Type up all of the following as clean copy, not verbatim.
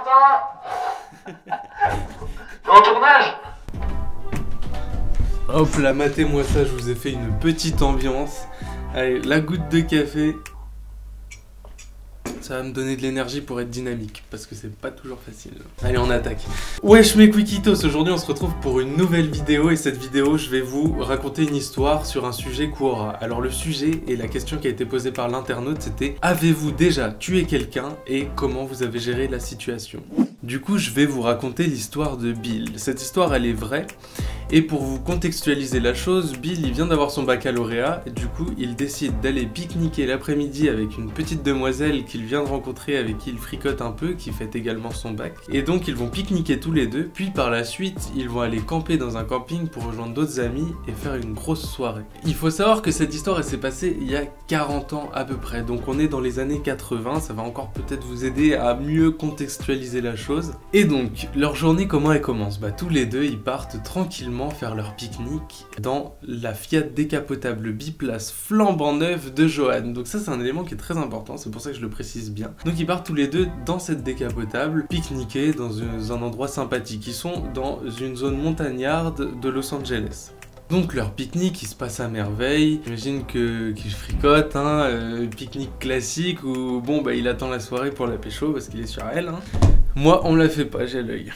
Martin. T'es en tournage? Hop là, matez-moi ça, je vous ai fait une petite ambiance. Allez, la goutte de café. Ça va me donner de l'énergie pour être dynamique, parce que c'est pas toujours facile. Allez, on attaque. Wesh mes Quiquitos, aujourd'hui on se retrouve pour une nouvelle vidéo, et cette vidéo, je vais vous raconter une histoire sur un sujet Quora. Alors le sujet et la question qui a été posée par l'internaute, c'était: avez-vous déjà tué quelqu'un et comment vous avez géré la situation? Du coup, je vais vous raconter l'histoire de Bill. Cette histoire, elle est vraie. Et pour vous contextualiser la chose, Bill, il vient d'avoir son baccalauréat. Et du coup, il décide d'aller pique-niquer l'après-midi avec une petite demoiselle qu'il vient de rencontrer, avec qui il fricote un peu, qui fête également son bac. Et donc, ils vont pique-niquer tous les deux. Puis par la suite, ils vont aller camper dans un camping pour rejoindre d'autres amis et faire une grosse soirée. Il faut savoir que cette histoire, elle s'est passée il y a 40 ans à peu près. Donc on est dans les années 80. Ça va encore peut-être vous aider à mieux contextualiser la chose. Et donc, leur journée, comment elle commence? Bah tous les deux, ils partent tranquillement faire leur pique-nique dans la Fiat décapotable biplace flambant neuve de Johan. Donc ça, c'est un élément qui est très important, c'est pour ça que je le précise bien. Donc ils partent tous les deux dans cette décapotable, pique-niquer dans un endroit sympathique. Ils sont dans une zone montagnarde de Los Angeles. Donc leur pique-nique, il se passe à merveille. J'imagine qu'ils fricotent, pique-nique classique où bon bah il attend la soirée pour la pécho parce qu'il est sur elle. Moi on me la fait pas, j'ai l'œil.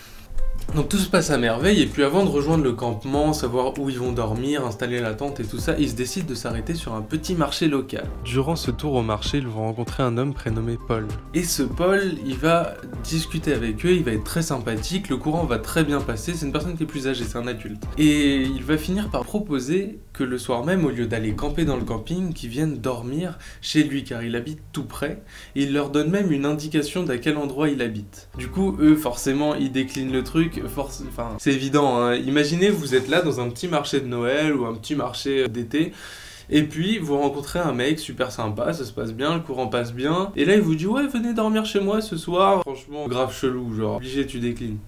Donc tout se passe à merveille, et puis avant de rejoindre le campement, savoir où ils vont dormir, installer la tente et tout ça, ils se décident de s'arrêter sur un petit marché local. Durant ce tour au marché, ils vont rencontrer un homme prénommé Paul. Et ce Paul, il va discuter avec eux, il va être très sympathique, le courant va très bien passer, c'est une personne qui est plus âgée, c'est un adulte. Et il va finir par proposer que le soir même, au lieu d'aller camper dans le camping, qu'ils viennent dormir chez lui, car il habite tout près, et il leur donne même une indication d'à quel endroit il habite. Du coup, eux, forcément, ils déclinent le truc. Enfin, c'est évident, hein. Imaginez, vous êtes là dans un petit marché de Noël ou un petit marché d'été, et puis vous rencontrez un mec super sympa, ça se passe bien, le courant passe bien, et là il vous dit: ouais, venez dormir chez moi ce soir. Franchement, grave chelou, genre, obligé, tu déclines.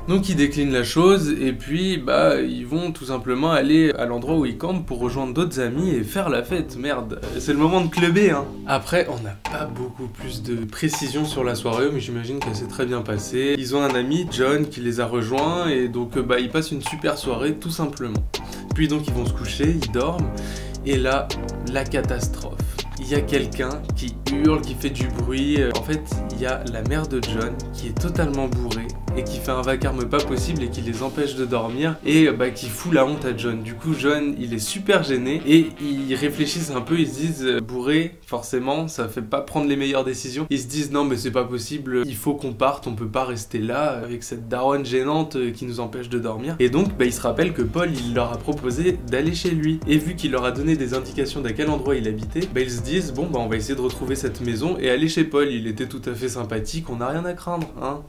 Donc ils déclinent la chose, et puis bah ils vont tout simplement aller à l'endroit où ils campent pour rejoindre d'autres amis et faire la fête. Merde, c'est le moment de clubber, hein. Après, on n'a pas beaucoup plus de précisions sur la soirée, mais j'imagine qu'elle s'est très bien passée. Ils ont un ami, John, qui les a rejoints, et donc bah ils passent une super soirée tout simplement. Puis donc ils vont se coucher, ils dorment, et là, la catastrophe. Il y a quelqu'un qui hurle, qui fait du bruit. En fait, il y a la mère de John qui est totalement bourrée et qui fait un vacarme pas possible et qui les empêche de dormir, et bah qui fout la honte à John. Du coup, John, il est super gêné et ils réfléchissent un peu, ils se disent: bourré, forcément, ça fait pas prendre les meilleures décisions. Ils se disent: non mais c'est pas possible, il faut qu'on parte, on peut pas rester là avec cette daronne gênante qui nous empêche de dormir. Et donc, bah ils se rappellent que Paul, il leur a proposé d'aller chez lui. Et vu qu'il leur a donné des indications d'à quel endroit il habitait, bah ils se disent: bon bah on va essayer de retrouver cette maison et aller chez Paul. Il était tout à fait sympathique, on n'a rien à craindre, hein.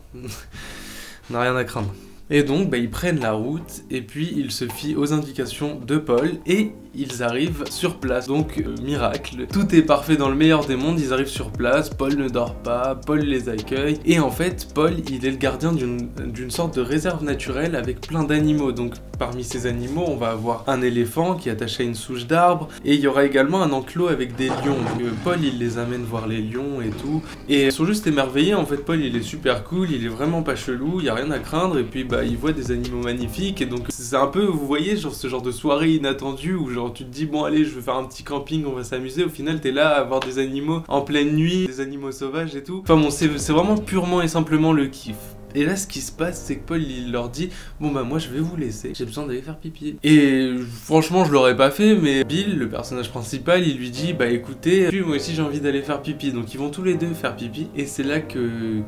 On n'a rien à craindre. Et donc, bah, ils prennent la route, et puis ils se fient aux indications de Paul, et ils arrivent sur place. Donc, miracle, tout est parfait dans le meilleur des mondes, ils arrivent sur place, Paul ne dort pas, Paul les accueille, et en fait, Paul, il est le gardien d'une sorte de réserve naturelle avec plein d'animaux. Donc, parmi ces animaux, on va avoir un éléphant qui est attaché à une souche d'arbre, et il y aura également un enclos avec des lions. Donc, Paul, il les amène voir les lions et tout, et ils sont juste émerveillés. En fait, Paul, il est super cool, il est vraiment pas chelou, il y a rien à craindre, et puis bah il voit des animaux magnifiques, et donc c'est un peu, vous voyez, genre ce genre de soirée inattendue où genre tu te dis: bon allez, je vais faire un petit camping, on va s'amuser. Au final t'es là à voir des animaux en pleine nuit, des animaux sauvages et tout. Enfin bon, c'est vraiment purement et simplement le kiff. Et là, ce qui se passe, c'est que Paul, il leur dit: bon bah moi je vais vous laisser, j'ai besoin d'aller faire pipi. Et franchement, je l'aurais pas fait, mais Bill, le personnage principal, il lui dit: bah écoutez, moi aussi j'ai envie d'aller faire pipi. Donc ils vont tous les deux faire pipi, et c'est là que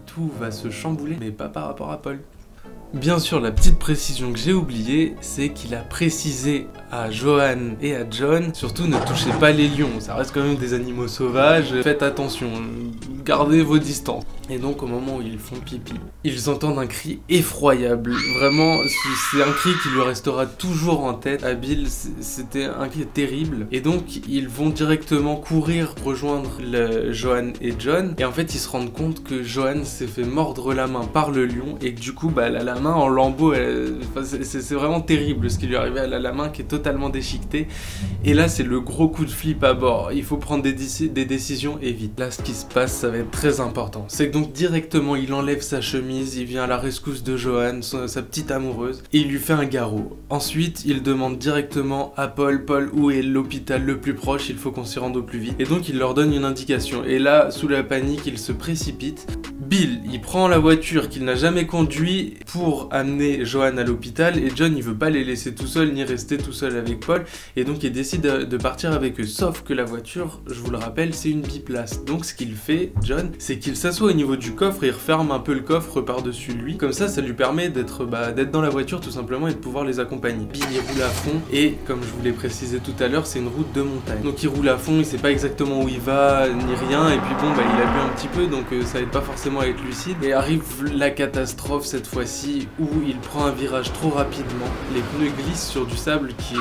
tout va se chambouler, mais pas par rapport à Paul. Bien sûr, la petite précision que j'ai oubliée, c'est qu'il a précisé à Johan et à John: surtout ne touchez pas les lions, ça reste quand même des animaux sauvages, faites attention, gardez vos distances. Et donc au moment où ils font pipi, ils entendent un cri effroyable. Vraiment, c'est un cri qui lui restera toujours en tête. À Bill, c'était un cri terrible. Et donc ils vont directement courir rejoindre Johan et John. Et en fait, ils se rendent compte que Johan s'est fait mordre la main par le lion, et que du coup, bah, la main en lambeaux, c'est vraiment terrible ce qui lui est arrivé. Elle a la main qui est totalement déchiquetée. Et là, c'est le gros coup de flip à bord. Il faut prendre des décisions et vite. Là, ce qui se passe, ça va être très important. C'est que donc directement, il enlève sa chemise, il vient à la rescousse de Joanne, sa petite amoureuse, et il lui fait un garrot. Ensuite, il demande directement à Paul, où est l'hôpital le plus proche, il faut qu'on s'y rende au plus vite. Et donc, il leur donne une indication. Et là, sous la panique, il se précipite. Bill, il prend la voiture qu'il n'a jamais conduite pour amener Joanne à l'hôpital, et John, il veut pas les laisser tout seuls, ni rester tout seul avec Paul, et donc il décide de partir avec eux. Sauf que la voiture, je vous le rappelle, c'est une biplace. Donc ce qu'il fait, John, c'est qu'il s'assoit au niveau du coffre et il referme un peu le coffre par-dessus lui. Comme ça lui permet d'être dans la voiture tout simplement et de pouvoir les accompagner. Bill, il roule à fond, et comme je vous l'ai précisé tout à l'heure, c'est une route de montagne. Donc il roule à fond, il sait pas exactement où il va, ni rien, et puis bon, il a bu un petit peu, donc ça aide pas forcément à être lucide. Et arrive la catastrophe cette fois-ci, où il prend un virage trop rapidement, les pneus glissent sur du sable qui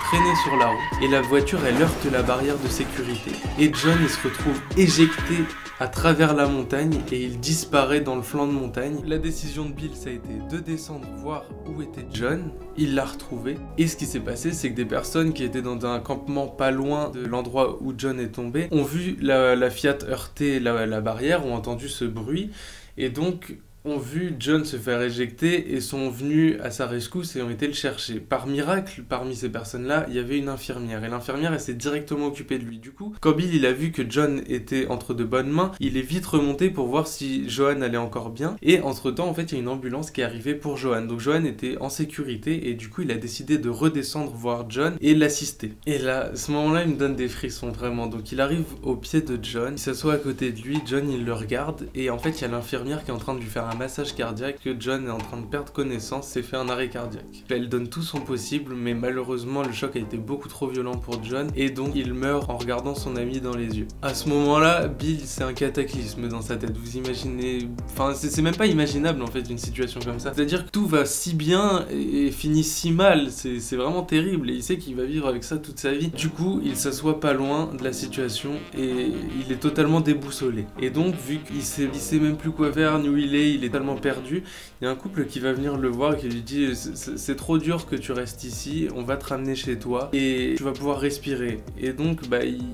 traînait sur la route, et la voiture elle heurte la barrière de sécurité. Et John, il se retrouve éjecté à travers la montagne et il disparaît dans le flanc de montagne. La décision de Bill, ça a été de descendre voir où était John. Il l'a retrouvé. Et ce qui s'est passé, c'est que des personnes qui étaient dans un campement pas loin de l'endroit où John est tombé ont vu la Fiat heurter la barrière, ont entendu ce bruit, et donc ont vu John se faire éjecter et sont venus à sa rescousse et ont été le chercher. Par miracle, parmi ces personnes-là, il y avait une infirmière. Et l'infirmière, elle s'est directement occupée de lui. Du coup, quand Bill, il a vu que John était entre de bonnes mains, il est vite remonté pour voir si Joanne allait encore bien. Et entre-temps, en fait, il y a une ambulance qui est arrivée pour Joanne. Donc Joanne était en sécurité et du coup, il a décidé de redescendre voir John et l'assister. Et là, à ce moment-là, il me donne des frissons, vraiment. Donc il arrive au pied de John, il s'assoit à côté de lui, John, il le regarde et en fait, il y a l'infirmière qui est en train de lui faire un massage cardiaque, que John est en train de perdre connaissance, s'est fait un arrêt cardiaque. Elle donne tout son possible, mais malheureusement le choc a été beaucoup trop violent pour John et donc il meurt en regardant son ami dans les yeux. À ce moment-là, Bill, c'est un cataclysme dans sa tête. Vous imaginez, enfin c'est même pas imaginable en fait une situation comme ça. C'est-à-dire que tout va si bien et finit si mal, c'est vraiment terrible et il sait qu'il va vivre avec ça toute sa vie. Du coup, il s'assoit pas loin de la situation et il est totalement déboussolé. Et donc vu qu'il sait même plus quoi faire ni où il est tellement perdu, il y a un couple qui va venir le voir et qui lui dit c'est trop dur que tu restes ici, on va te ramener chez toi et tu vas pouvoir respirer. Et donc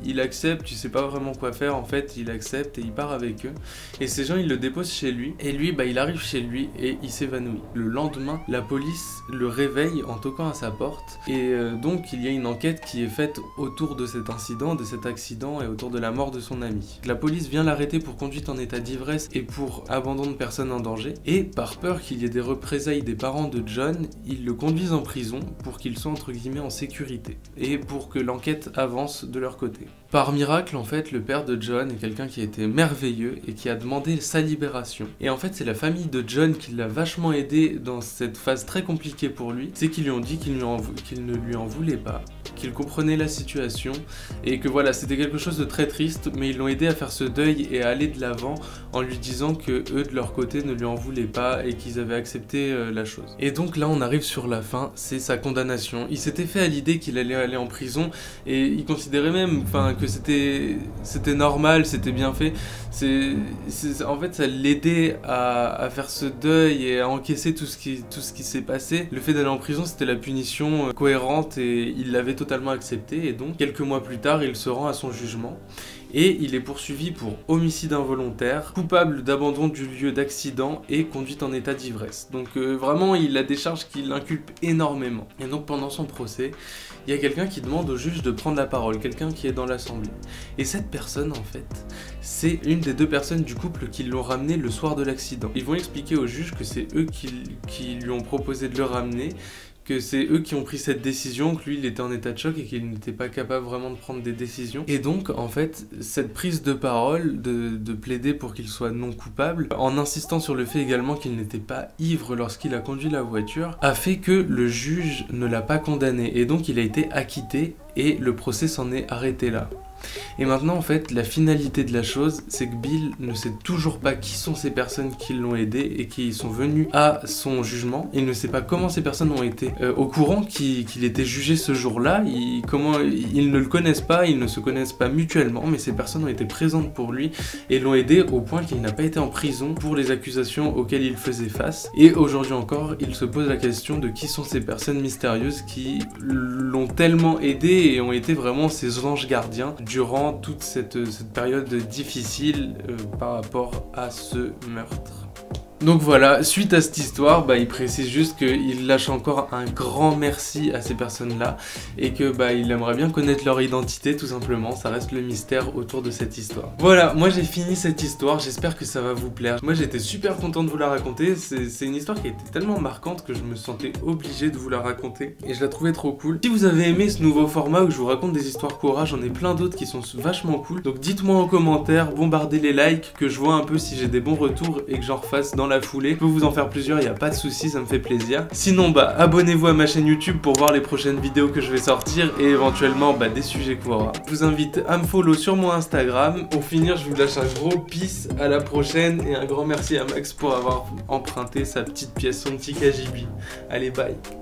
il accepte, tu sais pas vraiment quoi faire en fait, il accepte et il part avec eux. Et ces gens ils le déposent chez lui et lui il arrive chez lui et il s'évanouit. Le lendemain, la police le réveille en toquant à sa porte et donc il y a une enquête qui est faite autour de cet incident, de cet accident et autour de la mort de son ami. La police vient l'arrêter pour conduite en état d'ivresse et pour abandon de personne en danger. Et par peur qu'il y ait des représailles des parents de John, ils le conduisent en prison pour qu'il soit entre guillemets en sécurité et pour que l'enquête avance de leur côté. Par miracle, en fait, le père de John est quelqu'un qui a été merveilleux et qui a demandé sa libération. Et en fait, c'est la famille de John qui l'a vachement aidé dans cette phase très compliquée pour lui. C'est qu'ils lui ont dit qu'ils ne lui en voulaient pas, qu'ils comprenaient la situation et que voilà, c'était quelque chose de très triste, mais ils l'ont aidé à faire ce deuil et à aller de l'avant en lui disant que eux, de leur côté, ne lui en voulaient pas et qu'ils avaient accepté la chose. Et donc là, on arrive sur la fin, c'est sa condamnation. Il s'était fait à l'idée qu'il allait aller en prison et il considérait même que c'était normal, c'était bien fait. En fait, ça l'aidait à faire ce deuil et à encaisser tout ce qui s'est passé. Le fait d'aller en prison, c'était la punition cohérente et il l'avait totalement accepté. Et donc, quelques mois plus tard, il se rend à son jugement. Et il est poursuivi pour homicide involontaire, coupable d'abandon du lieu d'accident et conduite en état d'ivresse. Donc vraiment, il a des charges qui l'inculpent énormément. Et donc pendant son procès, il y a quelqu'un qui demande au juge de prendre la parole, quelqu'un qui est dans l'assemblée. Et cette personne, en fait, c'est une des deux personnes du couple qui l'ont ramené le soir de l'accident. Ils vont expliquer au juge que c'est eux qui lui ont proposé de le ramener, que c'est eux qui ont pris cette décision, que lui il était en état de choc et qu'il n'était pas capable vraiment de prendre des décisions. Et donc en fait cette prise de parole, de plaider pour qu'il soit non coupable, en insistant sur le fait également qu'il n'était pas ivre lorsqu'il a conduit la voiture, a fait que le juge ne l'a pas condamné et donc il a été acquitté et le procès s'en est arrêté là. Et maintenant en fait la finalité de la chose c'est que Bill ne sait toujours pas qui sont ces personnes qui l'ont aidé et qui sont venues à son jugement. Il ne sait pas comment ces personnes ont été au courant qu'il était jugé ce jour-là, ils ne le connaissent pas, ils ne se connaissent pas mutuellement, mais ces personnes ont été présentes pour lui et l'ont aidé au point qu'il n'a pas été en prison pour les accusations auxquelles il faisait face. Et aujourd'hui encore, il se pose la question de qui sont ces personnes mystérieuses qui l'ont tellement aidé et ont été vraiment ses anges gardiens durant toute cette période difficile par rapport à ce meurtre. Donc voilà, suite à cette histoire, il précise juste qu'il lâche encore un grand merci à ces personnes-là et que il aimerait bien connaître leur identité tout simplement, ça reste le mystère autour de cette histoire. Voilà, moi j'ai fini cette histoire, j'espère que ça va vous plaire. Moi j'étais super content de vous la raconter, c'est une histoire qui a été tellement marquante que je me sentais obligé de vous la raconter et je la trouvais trop cool. Si vous avez aimé ce nouveau format où je vous raconte des histoires Quora, j'en ai plein d'autres qui sont vachement cool, donc dites-moi en commentaire, bombardez les likes, que je vois un peu si j'ai des bons retours et que j'en refasse dans la foulée. Je peux vous en faire plusieurs, il n'y a pas de souci, ça me fait plaisir. Sinon, abonnez-vous à ma chaîne YouTube pour voir les prochaines vidéos que je vais sortir et éventuellement des sujets Quora. Je vous invite à me follow sur mon Instagram. Pour finir, je vous lâche un gros peace, à la prochaine et un grand merci à Max pour avoir emprunté sa petite pièce, son petit KGB. Allez, bye.